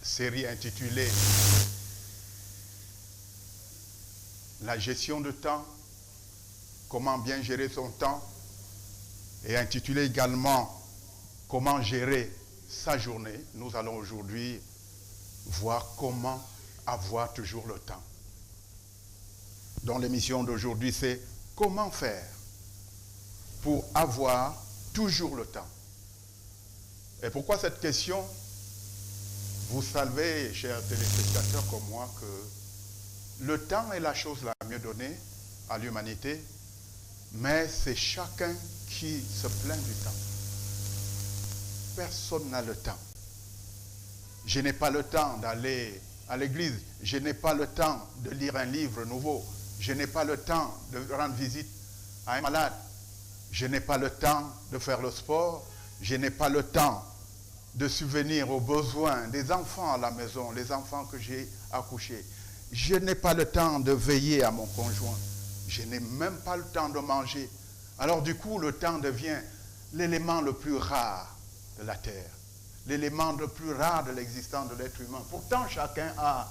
série intitulée La gestion de temps, comment bien gérer son temps, et intitulée également Comment gérer sa journée. Nous allons aujourd'hui voir comment avoir toujours le temps. Donc l'émission d'aujourd'hui, c'est comment faire pour avoir toujours le temps. Et pourquoi cette question? Vous savez, chers téléspectateurs comme moi, que le temps est la chose la mieux donnée à l'humanité, mais c'est chacun qui se plaint du temps. Personne n'a le temps. Je n'ai pas le temps d'aller à l'église. Je n'ai pas le temps de lire un livre nouveau. Je n'ai pas le temps de rendre visite à un malade. Je n'ai pas le temps de faire le sport. Je n'ai pas le temps de subvenir aux besoins des enfants à la maison, les enfants que j'ai accouchés. Je n'ai pas le temps de veiller à mon conjoint. Je n'ai même pas le temps de manger. Alors du coup, le temps devient l'élément le plus rare de la terre, l'élément le plus rare de l'existence de l'être humain. Pourtant, chacun a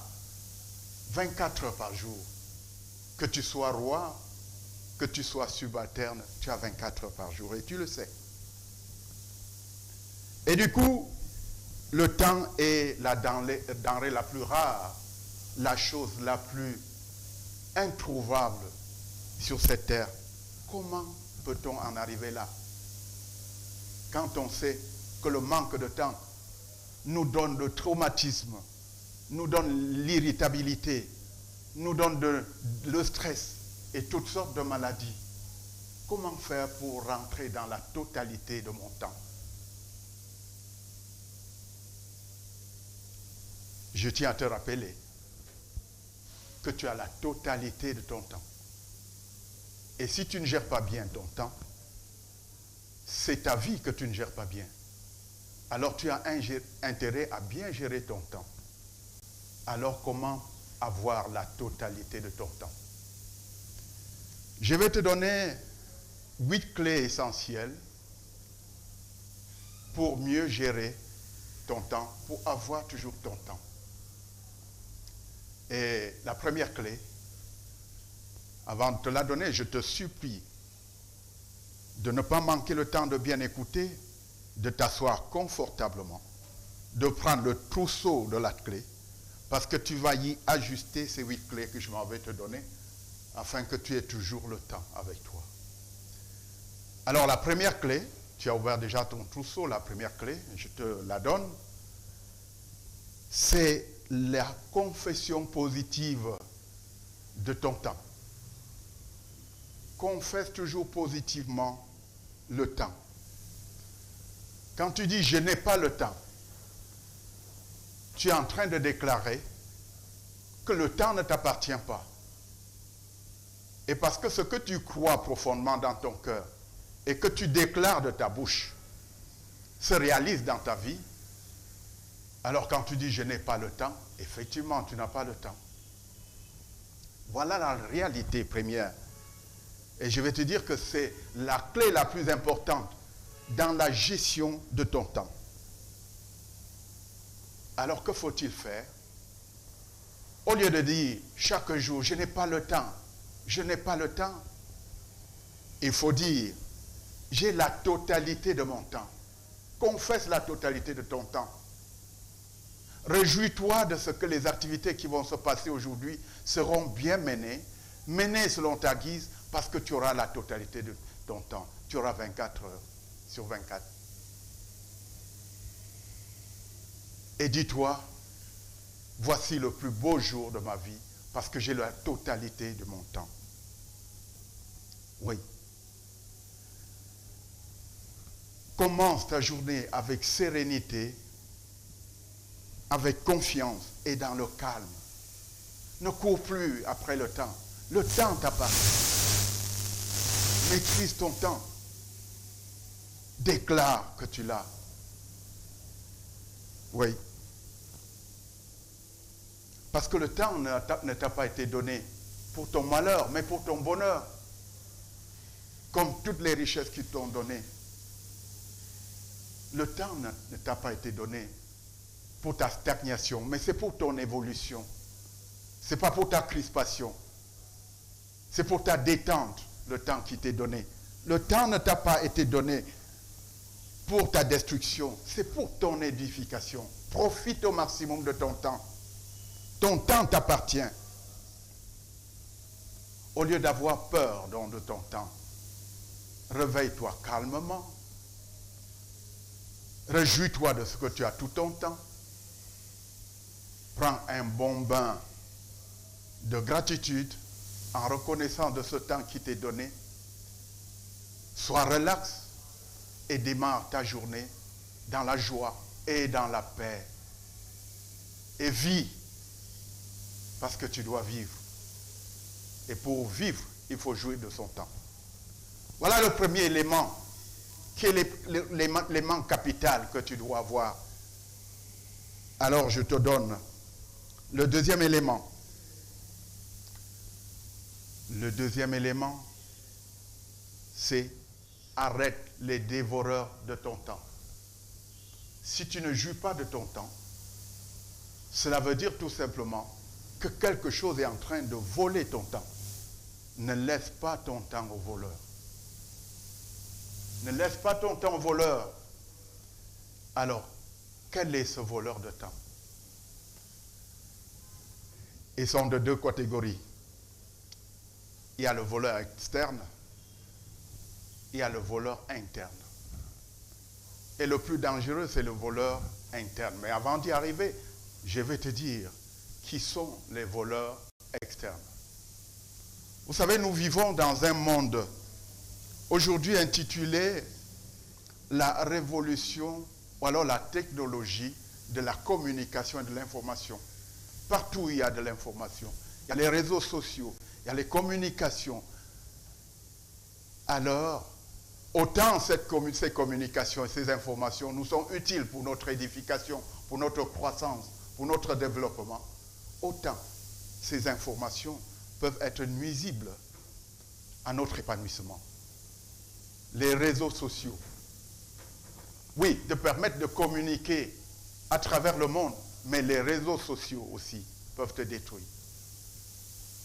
24 heures par jour. Que tu sois roi, que tu sois subalterne, tu as 24 heures par jour et tu le sais. Et du coup, le temps est la denrée la plus rare, la chose la plus introuvable sur cette terre. Comment peut-on en arriver là? Quand on sait que le manque de temps nous donne le traumatisme, nous donne l'irritabilité, nous donne le stress et toutes sortes de maladies. Comment faire pour rentrer dans la totalité de mon temps? Je tiens à te rappeler que tu as la totalité de ton temps. Et si tu ne gères pas bien ton temps, c'est ta vie que tu ne gères pas bien. Alors tu as intérêt à bien gérer ton temps. Alors comment avoir la totalité de ton temps? Je vais te donner 8 clés essentielles pour mieux gérer ton temps, pour avoir toujours ton temps. Et la première clé, avant de te la donner, je te supplie de ne pas manquer le temps de bien écouter, de t'asseoir confortablement, de prendre le trousseau de la clé, parce que tu vas y ajuster ces 8 clés que je m'en vais te donner, afin que tu aies toujours le temps avec toi. Alors la première clé, tu as ouvert déjà ton trousseau, la première clé, je te la donne, c'est la confession positive de ton temps. Confesse toujours positivement le temps. Quand tu dis « je n'ai pas le temps », tu es en train de déclarer que le temps ne t'appartient pas. Et parce que ce que tu crois profondément dans ton cœur et que tu déclares de ta bouche se réalise dans ta vie, alors quand tu dis « je n'ai pas le temps », effectivement, tu n'as pas le temps. Voilà la réalité première. Et je vais te dire que c'est la clé la plus importante dans la gestion de ton temps. Alors que faut-il faire? Au lieu de dire chaque jour, je n'ai pas le temps, je n'ai pas le temps, il faut dire, j'ai la totalité de mon temps. Confesse la totalité de ton temps. Réjouis-toi de ce que les activités qui vont se passer aujourd'hui seront bien menées selon ta guise, parce que tu auras la totalité de ton temps. Tu auras 24 heures sur 24. Et dis-toi, voici le plus beau jour de ma vie, parce que j'ai la totalité de mon temps. Oui. Commence ta journée avec sérénité, avec confiance et dans le calme. Ne cours plus après le temps. Le temps t'appartient. Maîtrise ton temps. Déclare que tu l'as. Oui. Parce que le temps ne t'a pas été donné pour ton malheur, mais pour ton bonheur. Comme toutes les richesses qui t'ont donné. Le temps ne t'a pas été donné pour ta stagnation, mais c'est pour ton évolution. Ce n'est pas pour ta crispation. C'est pour ta détente, le temps qui t'est donné. Le temps ne t'a pas été donné pour ta destruction, c'est pour ton édification. Profite au maximum de ton temps. Ton temps t'appartient. Au lieu d'avoir peur donc, de ton temps, réveille-toi calmement. Réjouis-toi de ce que tu as tout ton temps. Prends un bon bain de gratitude en reconnaissant de ce temps qui t'est donné. Sois relax et démarre ta journée dans la joie et dans la paix. Et vis parce que tu dois vivre. Et pour vivre, il faut jouir de son temps. Voilà le premier élément, qui est l'élément capital que tu dois avoir. Alors je te donne le deuxième élément. Le deuxième élément, c'est arrête les dévoreurs de ton temps. Si tu ne jouis pas de ton temps, cela veut dire tout simplement que quelque chose est en train de voler ton temps. Ne laisse pas ton temps au voleur. Ne laisse pas ton temps au voleur. Alors, quel est ce voleur de temps? Ils sont de deux catégories. Il y a le voleur externe, il y a le voleur interne. Et le plus dangereux, c'est le voleur interne. Mais avant d'y arriver, je vais te dire qui sont les voleurs externes. Vous savez, nous vivons dans un monde aujourd'hui intitulé la révolution ou alors la technologie de la communication et de l'information. Partout il y a de l'information. Il y a les réseaux sociaux, il y a les communications. Alors, autant ces communications et ces informations nous sont utiles pour notre édification, pour notre croissance, pour notre développement, autant ces informations peuvent être nuisibles à notre épanouissement. Les réseaux sociaux, oui, de permettre de communiquer à travers le monde, mais les réseaux sociaux aussi peuvent te détruire.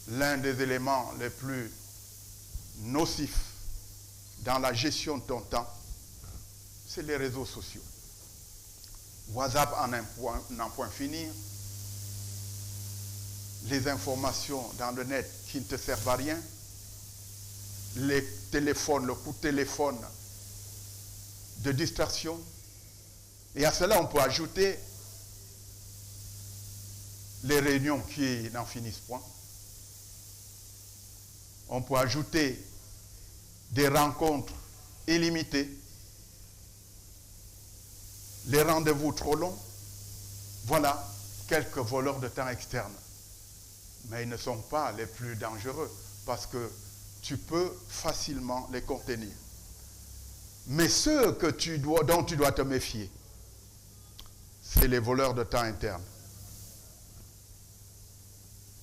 L'un des éléments les plus nocifs dans la gestion de ton temps, c'est les réseaux sociaux. WhatsApp n'en point finir. Les informations dans le net qui ne te servent à rien. Les téléphones, le coup de téléphone de distraction. Et à cela, on peut ajouter les réunions qui n'en finissent point. On peut ajouter des rencontres illimitées, les rendez-vous trop longs. Voilà quelques voleurs de temps externes. Mais ils ne sont pas les plus dangereux parce que tu peux facilement les contenir. Mais ceux dont tu dois te méfier, c'est les voleurs de temps internes.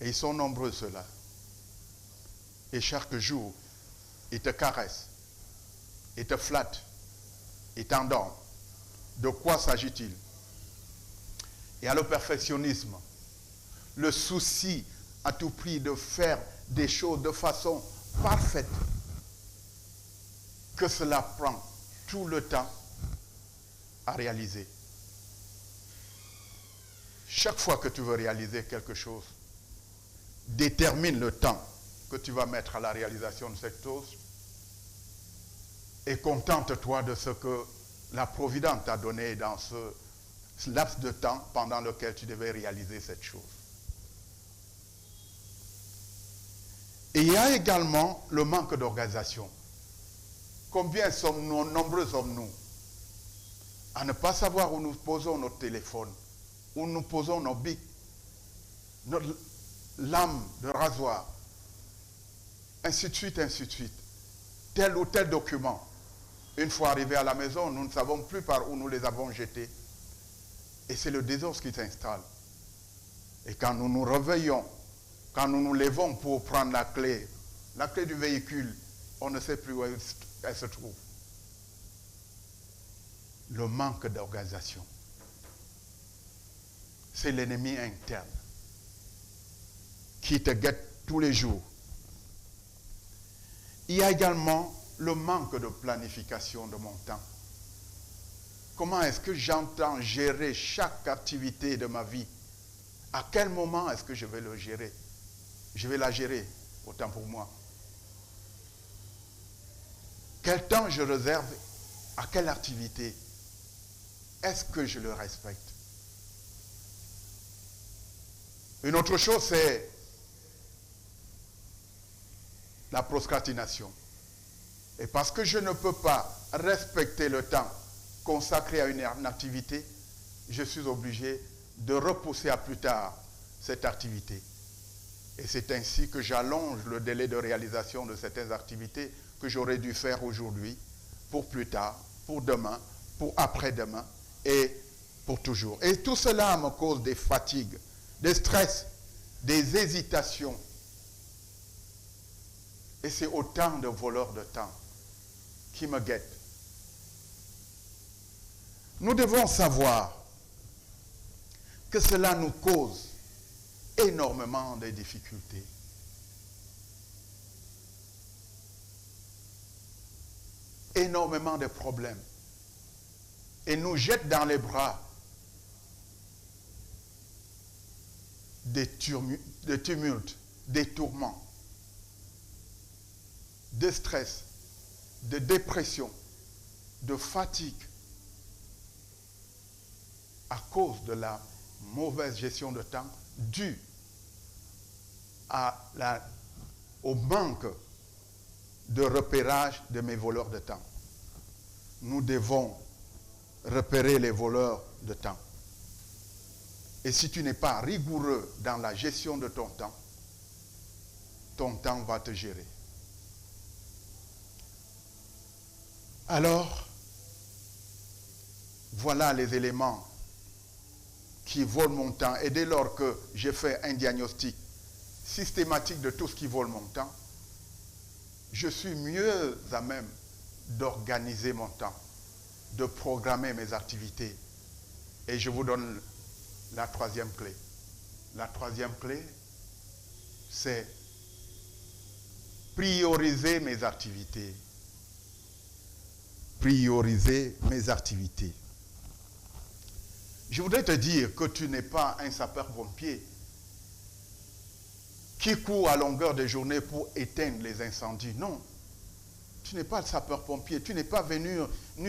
Et ils sont nombreux ceux-là. Et chaque jour, ils te caressent, ils te flattent, ils t'endorment. De quoi s'agit-il? Il y a le perfectionnisme, le souci à tout prix de faire des choses de façon parfaite, que cela prend tout le temps à réaliser. Chaque fois que tu veux réaliser quelque chose, détermine le temps que tu vas mettre à la réalisation de cette chose et contente-toi de ce que la Providence t'a donné dans ce laps de temps pendant lequel tu devais réaliser cette chose. Et il y a également le manque d'organisation. Combien sommes-nous, nombreux sommes-nous à ne pas savoir où nous posons notre téléphone, où nous posons nos bics, notre lame de rasoir, ainsi de suite, ainsi de suite. Tel ou tel document. Une fois arrivé à la maison, nous ne savons plus par où nous les avons jetés. Et c'est le désordre qui s'installe. Et quand nous nous réveillons, quand nous nous levons pour prendre la clé du véhicule, on ne sait plus où elle se trouve. Le manque d'organisation. c'est l'ennemi interne qui te guette tous les jours. Il y a également le manque de planification de mon temps. Comment est-ce que j'entends gérer chaque activité de ma vie? À quel moment est-ce que je vais le gérer? Je vais la gérer, autant pour moi. Quel temps je réserve à quelle activité? Est-ce que je le respecte? Une autre chose, c'est la procrastination. Et parce que je ne peux pas respecter le temps consacré à une activité, je suis obligé de repousser à plus tard cette activité. Et c'est ainsi que j'allonge le délai de réalisation de certaines activités que j'aurais dû faire aujourd'hui, pour plus tard, pour demain, pour après-demain et pour toujours. Et tout cela me cause des fatigues, des stress, des hésitations. Et c'est autant de voleurs de temps qui me guettent. Nous devons savoir que cela nous cause énormément de difficultés. Énormément de problèmes. Et nous jette dans les bras des tumultes, des tourments, de stress, de dépression, de fatigue, à cause de la mauvaise gestion de temps due au manque de repérage de mes voleurs de temps. Nous devons repérer les voleurs de temps. Et si tu n'es pas rigoureux dans la gestion de ton temps va te gérer. Alors, voilà les éléments qui volent mon temps. Et dès lors que j'ai fait un diagnostic systématique de tout ce qui vole mon temps, je suis mieux à même d'organiser mon temps, de programmer mes activités. Et je vous donne la troisième clé. La troisième clé, c'est prioriser mes activités. Prioriser mes activités. Je voudrais te dire que tu n'es pas un sapeur-pompier qui court à longueur de journée pour éteindre les incendies. Non. Tu n'es pas le sapeur-pompier. Tu n'es pas venu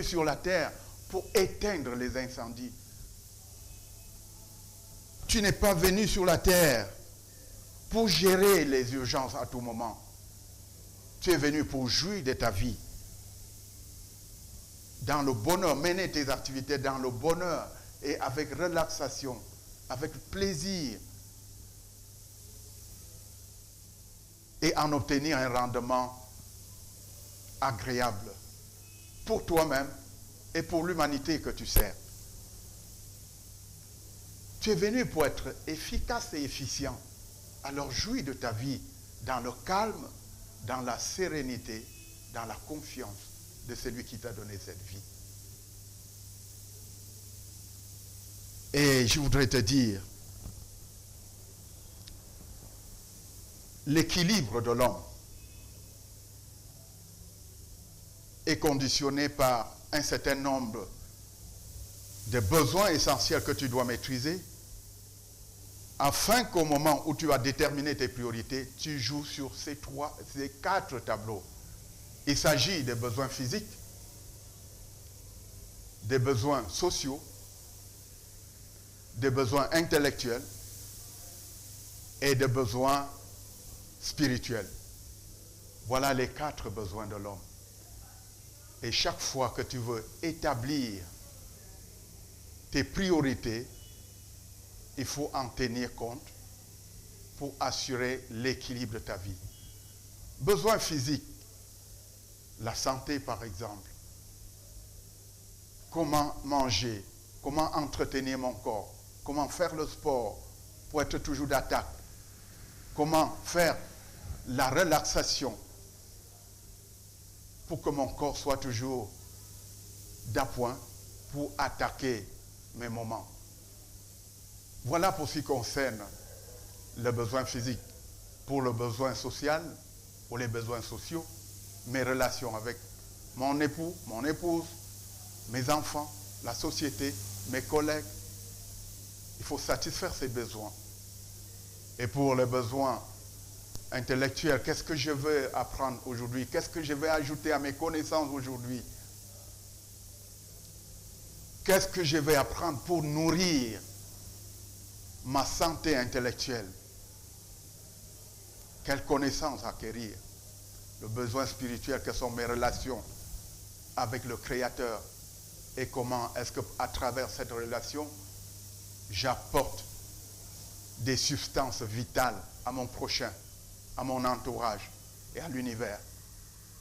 sur la terre pour éteindre les incendies. Tu n'es pas venu sur la terre pour gérer les urgences à tout moment. Tu es venu pour jouir de ta vie. Dans le bonheur, mener tes activités dans le bonheur et avec relaxation, avec plaisir. Et en obtenir un rendement agréable pour toi-même et pour l'humanité que tu sers. Tu es venu pour être efficace et efficient. Alors jouis de ta vie dans le calme, dans la sérénité, dans la confiance de celui qui t'a donné cette vie. Et je voudrais te dire, l'équilibre de l'homme est conditionné par un certain nombre de besoins essentiels que tu dois maîtriser, afin qu'au moment où tu as déterminé tes priorités, tu joues sur ces 4 tableaux. Il s'agit des besoins physiques, des besoins sociaux, des besoins intellectuels et des besoins spirituels. Voilà les 4 besoins de l'homme. Et chaque fois que tu veux établir tes priorités, il faut en tenir compte pour assurer l'équilibre de ta vie. Besoins physiques, la santé par exemple. Comment manger, comment entretenir mon corps, comment faire le sport pour être toujours d'attaque, comment faire la relaxation pour que mon corps soit toujours d'appoint pour attaquer mes moments. Voilà pour ce qui concerne le besoin physique. Pour le besoin social, pour les besoins sociaux, mes relations avec mon époux, mon épouse, mes enfants, la société, mes collègues. Il faut satisfaire ces besoins. Et pour les besoins intellectuels, qu'est-ce que je veux apprendre aujourd'hui? Qu'est-ce que je vais ajouter à mes connaissances aujourd'hui? Qu'est-ce que je vais apprendre pour nourrir ma santé intellectuelle? Quelle connaissance acquérir? Le besoin spirituel, quelles sont mes relations avec le Créateur? Et comment est-ce qu'à travers cette relation, j'apporte des substances vitales à mon prochain, à mon entourage et à l'univers?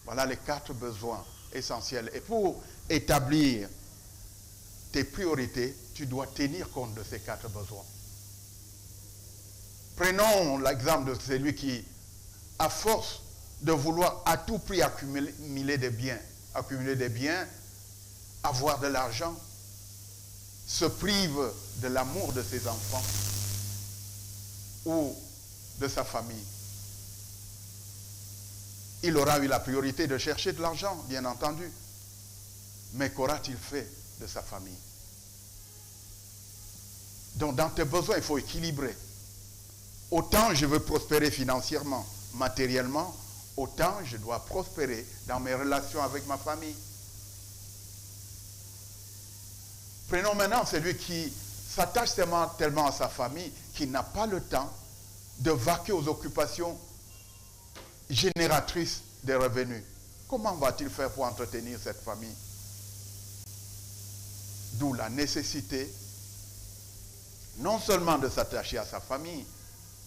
Voilà les 4 besoins essentiels. Et pour établir tes priorités, tu dois tenir compte de ces 4 besoins. Prenons l'exemple de celui qui, à force de vouloir à tout prix accumuler des biens, avoir de l'argent, se prive de l'amour de ses enfants ou de sa famille. Il aura eu la priorité de chercher de l'argent, bien entendu. Mais qu'aura-t-il fait de sa famille? Donc dans tes besoins, il faut équilibrer. Autant je veux prospérer financièrement, matériellement, autant je dois prospérer dans mes relations avec ma famille. Prenons maintenant celui qui s'attache tellement à sa famille qu'il n'a pas le temps de vaquer aux occupations génératrices de revenus. Comment va-t-il faire pour entretenir cette famille? D'où la nécessité non seulement de s'attacher à sa famille,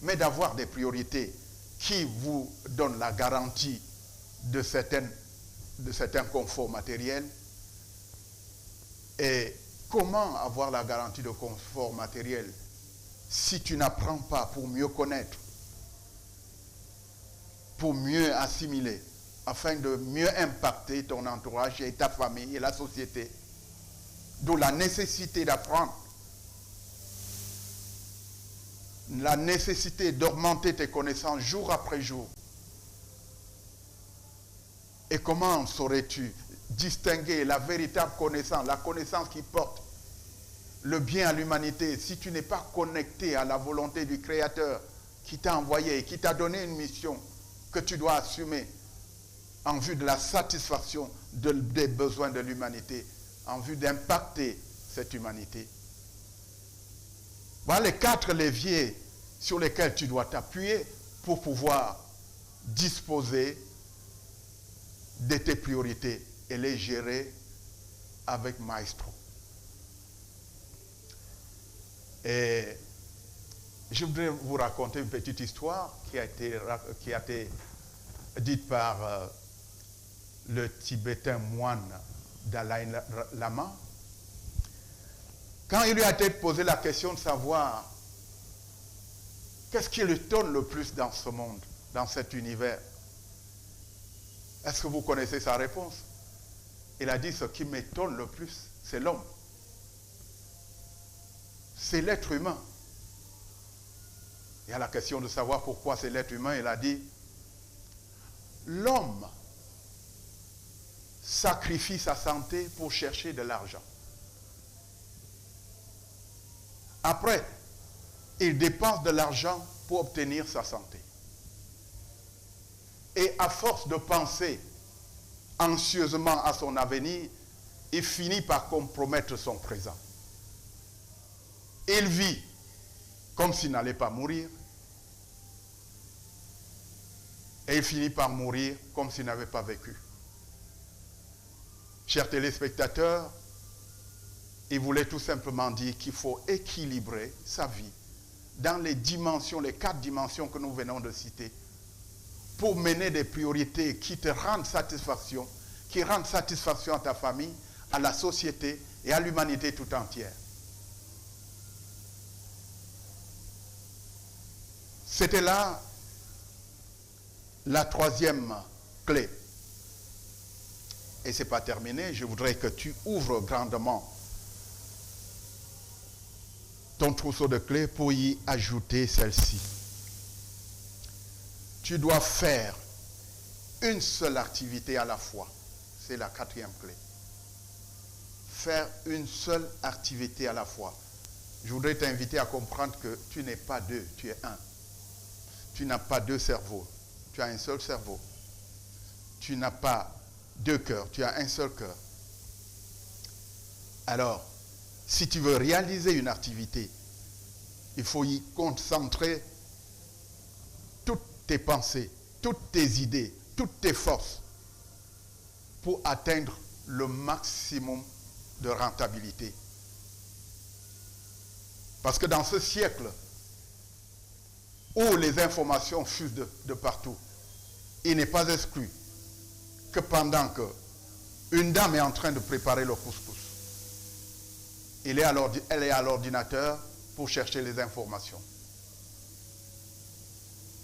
mais d'avoir des priorités qui vous donnent la garantie de certains conforts matériels. Et comment avoir la garantie de confort matériel si tu n'apprends pas pour mieux connaître, pour mieux assimiler, afin de mieux impacter ton entourage et ta famille et la société? D'où la nécessité d'apprendre, la nécessité d'augmenter tes connaissances jour après jour. Et comment saurais-tu distinguer la véritable connaissance, la connaissance qui porte le bien à l'humanité, si tu n'es pas connecté à la volonté du Créateur qui t'a envoyé et qui t'a donné une mission que tu dois assumer en vue de la satisfaction des besoins de l'humanité, en vue d'impacter cette humanité? Voilà les 4 leviers sur lesquels tu dois t'appuyer pour pouvoir disposer de tes priorités et les gérer avec maestro. Et je voudrais vous raconter une petite histoire qui a été dite par le Tibétain moine Dalai Lama. Quand il lui a été posé la question de savoir qu'est-ce qui l'étonne le plus dans ce monde, dans cet univers, est-ce que vous connaissez sa réponse? Il a dit: ce qui m'étonne le plus, c'est l'homme. C'est l'être humain. Et à la question de savoir pourquoi c'est l'être humain, il a dit: l'homme sacrifie sa santé pour chercher de l'argent. Après, il dépense de l'argent pour obtenir sa santé. Et à force de penser anxieusement à son avenir, il finit par compromettre son présent. Il vit comme s'il n'allait pas mourir. Et il finit par mourir comme s'il n'avait pas vécu. Chers téléspectateurs, il voulait tout simplement dire qu'il faut équilibrer sa vie dans les dimensions, les 4 dimensions que nous venons de citer, pour mener des priorités qui te rendent satisfaction, qui rendent satisfaction à ta famille, à la société et à l'humanité tout entière. C'était là la 3e clé. Et ce n'est pas terminé, je voudrais que tu ouvres grandement ton trousseau de clés pour y ajouter celle-ci. Tu dois faire une seule activité à la fois. C'est la 4e clé. Faire une seule activité à la fois. Je voudrais t'inviter à comprendre que tu n'es pas deux, tu es un. Tu n'as pas deux cerveaux, tu as un seul cerveau. Tu n'as pas deux cœurs, tu as un seul cœur. Alors, si tu veux réaliser une activité, il faut y concentrer toutes tes pensées, toutes tes idées, toutes tes forces pour atteindre le maximum de rentabilité. Parce que dans ce siècle où les informations fusent de partout, il n'est pas exclu que pendant que une dame est en train de préparer le couscous, elle est à l'ordinateur pour chercher les informations.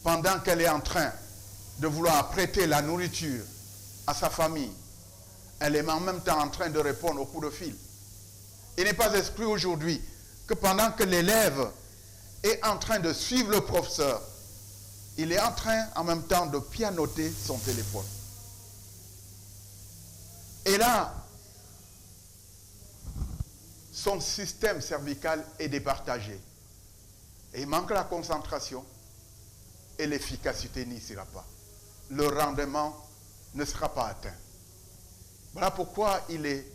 Pendant qu'elle est en train de vouloir apprêter la nourriture à sa famille, elle est en même temps en train de répondre au coup de fil. Il n'est pas exclu aujourd'hui que pendant que l'élève est en train de suivre le professeur, il est en train en même temps de pianoter son téléphone. Et là, son système cervical est départagé. Et il manque la concentration et l'efficacité n'y sera pas. Le rendement ne sera pas atteint. Voilà pourquoi il est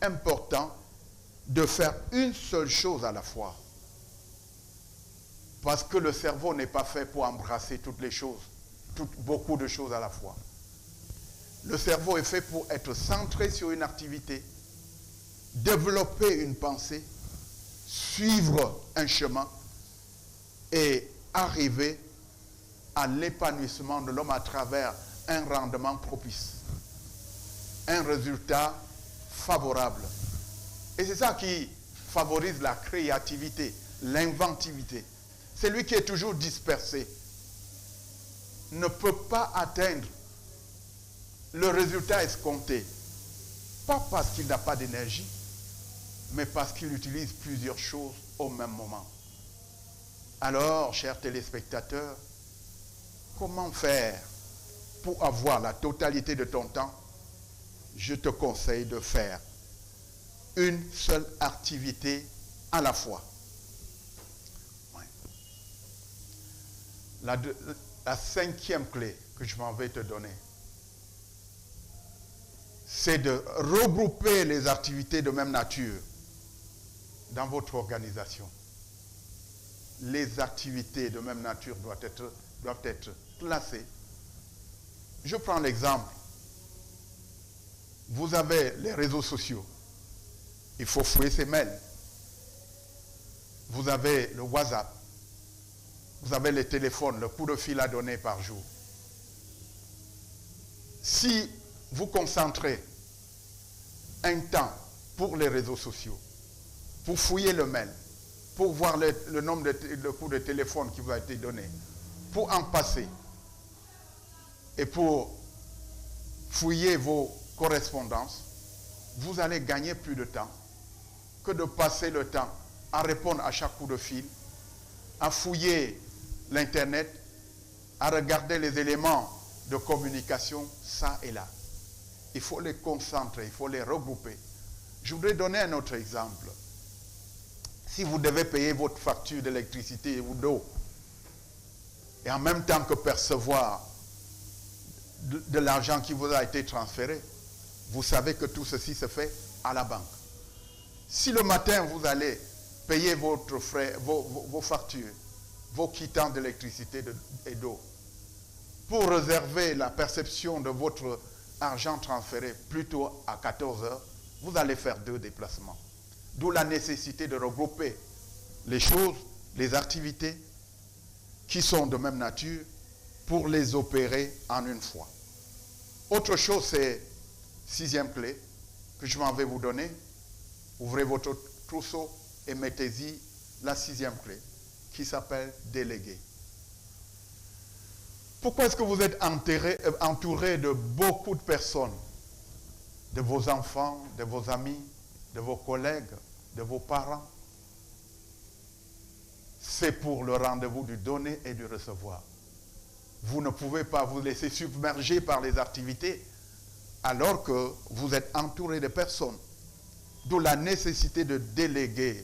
important de faire une seule chose à la fois. Parce que le cerveau n'est pas fait pour embrasser toutes les choses, beaucoup de choses à la fois. Le cerveau est fait pour être centré sur une activité, développer une pensée, suivre un chemin et arriver à l'épanouissement de l'homme à travers un rendement propice, un résultat favorable. Et c'est ça qui favorise la créativité, l'inventivité. Celui qui est toujours dispersé ne peut pas atteindre le résultat escompté. Pas parce qu'il n'a pas d'énergie, mais parce qu'il utilise plusieurs choses au même moment. Alors, chers téléspectateurs, comment faire pour avoir la totalité de ton temps? Je te conseille de faire une seule activité à la fois. Ouais. La 5e clé que je m'en vais te donner, c'est de regrouper les activités de même nature dans votre organisation. Les activités de même nature doivent être classées. Je prends l'exemple. Vous avez les réseaux sociaux. Il faut fouiller ses mails. Vous avez le WhatsApp. Vous avez les téléphones, le coup de fil à donner par jour. Si vous concentrez un temps pour les réseaux sociaux, pour fouiller le mail, pour voir le nombre de coups de téléphone qui vous a été donné, pour en passer et pour fouiller vos correspondances, vous allez gagner plus de temps que de passer le temps à répondre à chaque coup de fil, à fouiller l'Internet, à regarder les éléments de communication ça et là. Il faut les concentrer, il faut les regrouper. Je voudrais donner un autre exemple. Si vous devez payer votre facture d'électricité ou d'eau, et en même temps que percevoir de l'argent qui vous a été transféré, vous savez que tout ceci se fait à la banque. Si le matin vous allez payer votre frais, vos factures, vos quittances d'électricité et d'eau, pour réserver la perception de votre argent transféré plutôt à 14 heures, vous allez faire 2 déplacements. D'où la nécessité de regrouper les choses, les activités qui sont de même nature pour les opérer en une fois. Autre chose, c'est 6e clé que je m'en vais vous donner. Ouvrez votre trousseau et mettez-y la 6e clé qui s'appelle déléguer. Pourquoi est-ce que vous êtes entouré de beaucoup de personnes, de vos enfants, de vos amis, de vos collègues, de vos parents? c'est pour le rendez-vous du donner et du recevoir. Vous ne pouvez pas vous laisser submerger par les activités alors que vous êtes entouré de personnes. D'où la nécessité de déléguer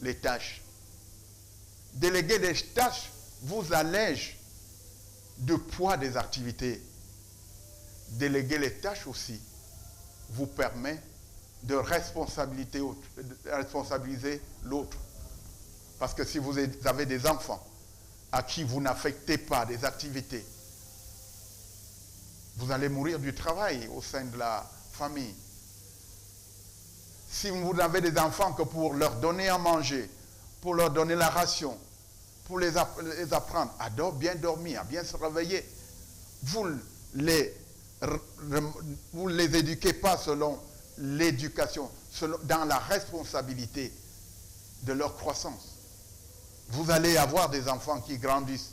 les tâches. Déléguer les tâches vous allège du poids des activités. Déléguer les tâches aussi vous permet de responsabiliser l'autre. Parce que si vous avez des enfants à qui vous n'affectez pas des activités, vous allez mourir du travail au sein de la famille. Si vous n'avez des enfants que pour leur donner à manger, pour leur donner la ration, pour les apprendre à bien dormir, à bien se réveiller, vous ne les éduquez pas selon l'éducation, dans la responsabilité de leur croissance. Vous allez avoir des enfants qui grandissent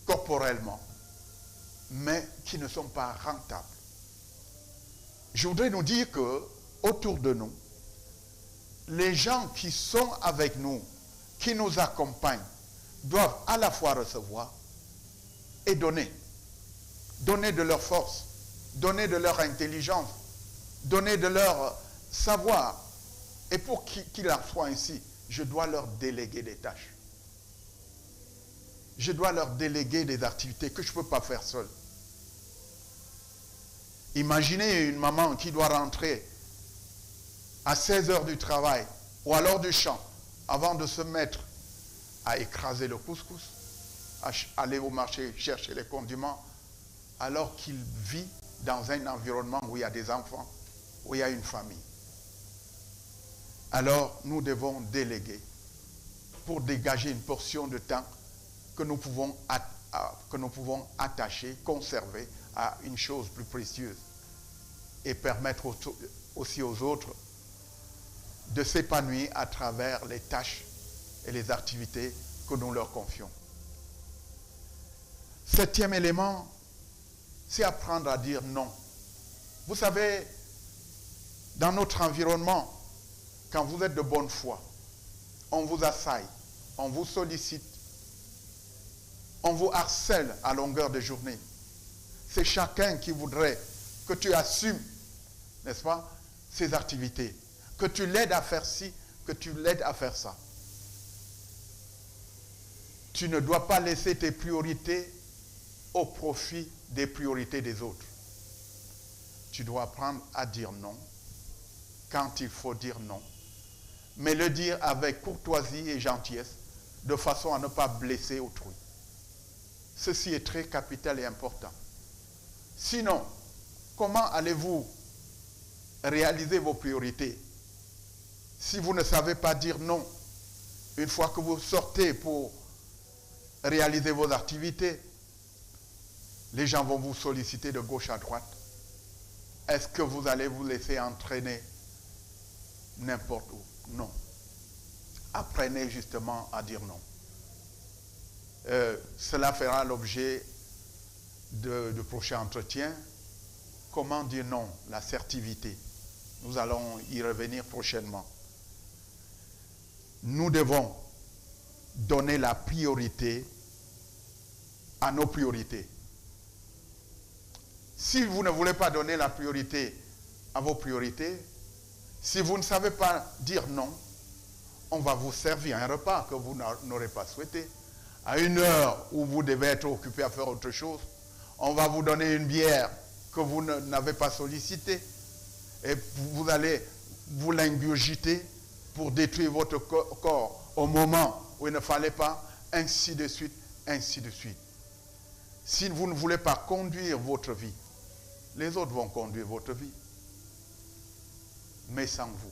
corporellement, mais qui ne sont pas rentables. Je voudrais nous dire que autour de nous, les gens qui sont avec nous, qui nous accompagnent, doivent à la fois recevoir et donner. Donner de leur force, donner de leur intelligence, donner de leur savoir. Et pour qu'il en soit ainsi, je dois leur déléguer des tâches. Je dois leur déléguer des activités que je ne peux pas faire seul. Imaginez une maman qui doit rentrer à 16 heures du travail ou alors du champ avant de se mettre à écraser le couscous, à aller au marché chercher les condiments, alors qu'il vit dans un environnement où il y a des enfants, où il y a une famille. Alors nous devons déléguer pour dégager une portion de temps que nous pouvons attacher, conserver à une chose plus précieuse et permettre aussi aux autres de s'épanouir à travers les tâches et les activités que nous leur confions. Septième élément, c'est apprendre à dire non. Vous savez, dans notre environnement, quand vous êtes de bonne foi, on vous assaille, on vous sollicite, on vous harcèle à longueur de journée. C'est chacun qui voudrait que tu assumes, n'est-ce pas, ces activités, que tu l'aides à faire ci, que tu l'aides à faire ça. Tu ne dois pas laisser tes priorités au profit des priorités des autres. Tu dois apprendre à dire non quand il faut dire non, mais le dire avec courtoisie et gentillesse, de façon à ne pas blesser autrui. Ceci est très capital et important. Sinon, comment allez-vous réaliser vos priorités si vous ne savez pas dire non une fois que vous sortez pour réaliser vos activités? Les gens vont vous solliciter de gauche à droite. Est-ce que vous allez vous laisser entraîner n'importe où? Non. Apprenez justement à dire non. Cela fera l'objet du prochain entretien. Comment dire non? L'assertivité. Nous allons y revenir prochainement. Nous devons donner la priorité à nos priorités. Si vous ne voulez pas donner la priorité à vos priorités, si vous ne savez pas dire non, on va vous servir un repas que vous n'aurez pas souhaité. À une heure où vous devez être occupé à faire autre chose, on va vous donner une bière que vous n'avez pas sollicitée. Et vous allez vous l'ingurgiter pour détruire votre corps au moment où il ne fallait pas, ainsi de suite, ainsi de suite. Si vous ne voulez pas conduire votre vie, les autres vont conduire votre vie, mais sans vous.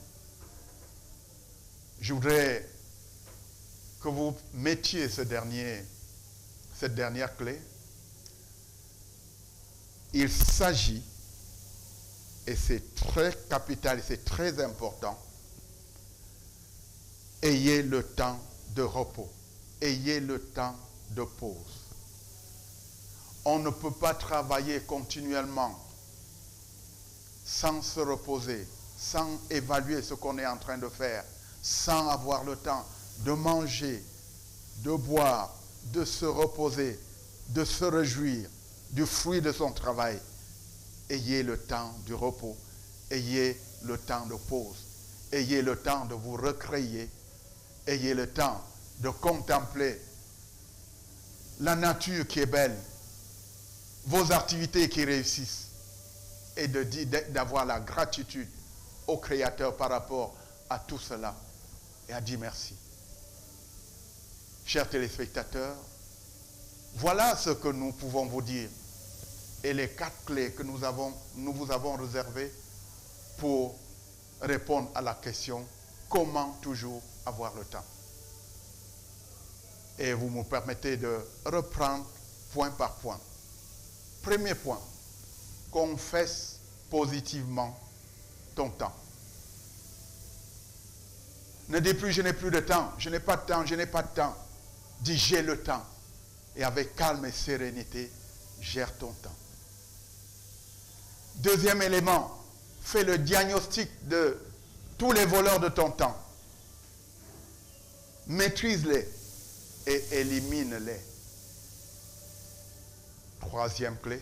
Je voudrais que vous mettiez cette dernière clé. Il s'agit, et c'est très capital, et c'est très important, ayez le temps de repos, ayez le temps de pause. On ne peut pas travailler continuellement sans se reposer, sans évaluer ce qu'on est en train de faire, sans avoir le temps de manger, de boire, de se reposer, de se réjouir du fruit de son travail. Ayez le temps du repos. Ayez le temps de pause. Ayez le temps de vous recréer. Ayez le temps de contempler la nature qui est belle, vos activités qui réussissent, et d'avoir la gratitude au Créateur par rapport à tout cela et à dire merci. Chers téléspectateurs, voilà ce que nous pouvons vous dire et les 4 clés que nous vous avons réservées pour répondre à la question comment toujours avoir le temps. Et vous me permettez de reprendre point par point. Premier point, confesse positivement ton temps. Ne dis plus je n'ai plus de temps, je n'ai pas de temps, je n'ai pas de temps. Dis j'ai le temps. Et avec calme et sérénité, gère ton temps. Deuxième élément, fais le diagnostic de tous les voleurs de ton temps. Maîtrise-les et élimine-les. Troisième clé,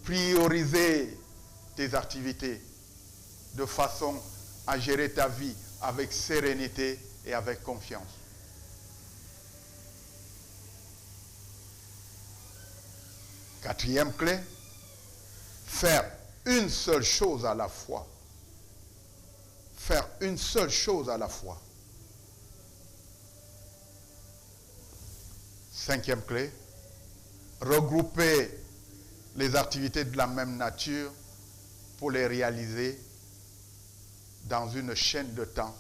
prioriser tes activités de façon à gérer ta vie avec sérénité et avec confiance. Quatrième clé, faire une seule chose à la fois. Faire une seule chose à la fois. Cinquième clé, regrouper les activités de la même nature pour les réaliser dans une chaîne de temps.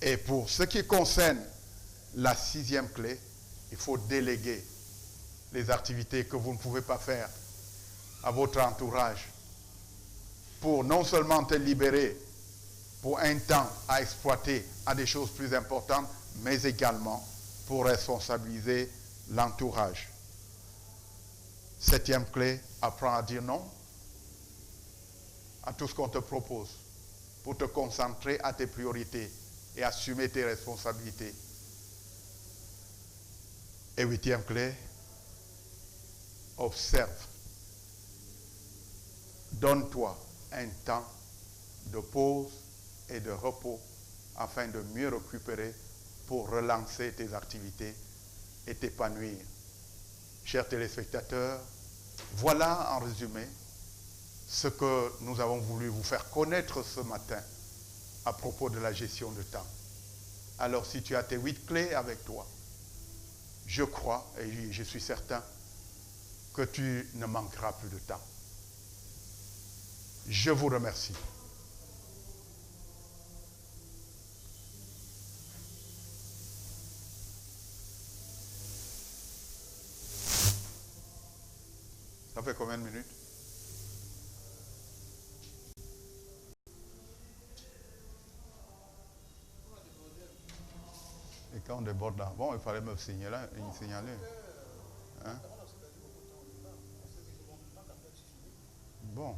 Et pour ce qui concerne la sixième clé, il faut déléguer les activités que vous ne pouvez pas faire à votre entourage pour non seulement te libérer pour un temps à exploiter à des choses plus importantes, mais également pour responsabiliser l'entourage. Septième clé, apprends à dire non à tout ce qu'on te propose pour te concentrer à tes priorités et assumer tes responsabilités. Et huitième clé, observe. Donne-toi un temps de pause et de repos afin de mieux récupérer pour relancer tes activités et t'épanouir. Chers téléspectateurs, voilà en résumé ce que nous avons voulu vous faire connaître ce matin à propos de la gestion de temps. Alors si tu as tes 8 clés avec toi, je crois et je suis certain que tu ne manqueras plus de temps. Je vous remercie. Ça fait combien de minutes? Et quand on déborde là, bon, il fallait me signaler. Hein? Bon.